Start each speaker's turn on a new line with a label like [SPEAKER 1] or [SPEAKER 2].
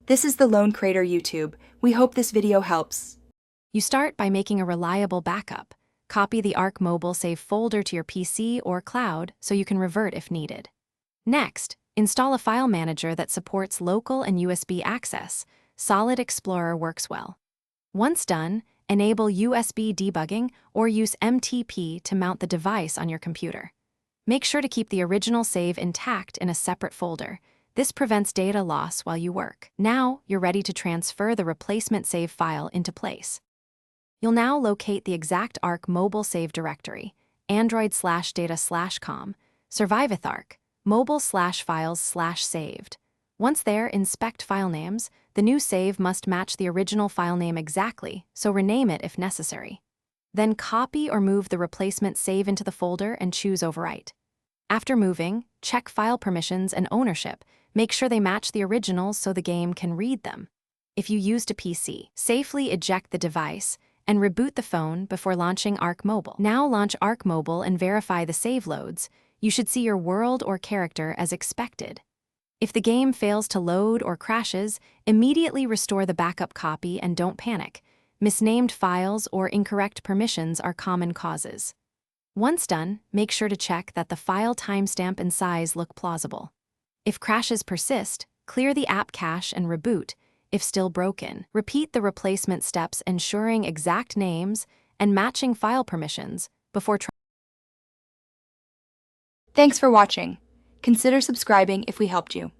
[SPEAKER 1] This is the Lone Crater YouTube. We hope this video helps.
[SPEAKER 2] You start by making a reliable backup. Copy the Ark Mobile save folder to your PC or cloud so you can revert if needed. Next, install a file manager that supports local and USB access. Solid Explorer works well. Once done, enable USB debugging or use MTP to mount the device on your computer. Make sure to keep the original save intact in a separate folder. This prevents data loss while you work. Now, you're ready to transfer the replacement save file into place. You'll now locate the exact Ark Mobile save directory, Android/data/com, Survivathark, mobile/files/saved. Once there, inspect file names. The new save must match the original file name exactly, so rename it if necessary. Then copy or move the replacement save into the folder and choose Overwrite. After moving, check file permissions and ownership. Make sure they match the originals so the game can read them. If you used a PC, safely eject the device and reboot the phone before launching Ark Mobile. Now launch Ark Mobile and verify the save loads. You should see your world or character as expected. If the game fails to load or crashes, immediately restore the backup copy and don't panic. Misnamed files or incorrect permissions are common causes. Once done, make sure to check that the file timestamp and size look plausible. If crashes persist, clear the app cache and reboot. If still broken, repeat the replacement steps, ensuring exact names and matching file permissions before
[SPEAKER 1] Thanks for watching. Consider subscribing if we helped you.